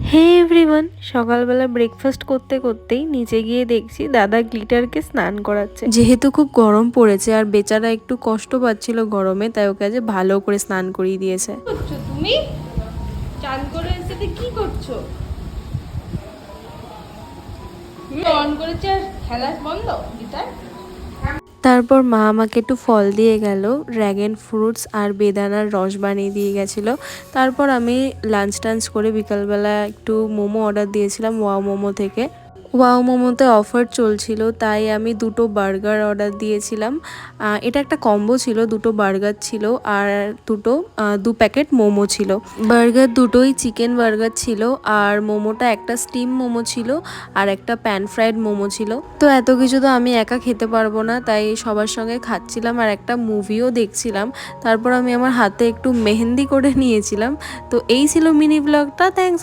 হে everyone, সকালবেলা breakfast করতে করতেই নিচে গিয়ে দেখছি দাদা গ্লিটারকে স্নান করাচ্ছে। যেহেতু খুব গরম পড়েছে আর বেচারা একটু কষ্ট পাচ্ছিল গরমে, তাই ওকে আজ ভালো করে স্নান করিয়ে দিয়েছে। করছো তুমি? চান করে এসে কি করছো? অন করেছে আর খেলা বন্ধ গিটার। তারপর মা আমাকে একটু ফল দিয়ে গেল, ড্র্যাগন ফ্রুটস আর বেদানার রস বানিয়ে দিয়ে গেছিলো। তারপর আমি লাঞ্চ টাঞ্চ করে বিকালবেলা একটু মোমো অর্ডার দিয়েছিলাম ওয়াও মোমো থেকে। ওয়াও মোমোতে অফার চলছিল, তাই আমি দুটো বার্গার অর্ডার দিয়েছিলাম। এটা একটা কম্বো ছিল, দুটো বার্গার ছিল আর দু প্যাকেট মোমো ছিল। বার্গার দুটোই চিকেন বার্গার ছিল আর মোমোটা একটা স্টিম মোমো ছিল আর একটা প্যান ফ্রাইড মোমো ছিল। তো এত কিছু তো আমি একা খেতে পারবো না, তাই সবার সঙ্গে খাচ্ছিলাম আর একটা মুভিও দেখছিলাম। তারপর আমি আমার হাতে একটু মেহেন্দি করে নিয়েছিলাম। তো এই ছিল মিনি ব্লগটা। থ্যাংকস।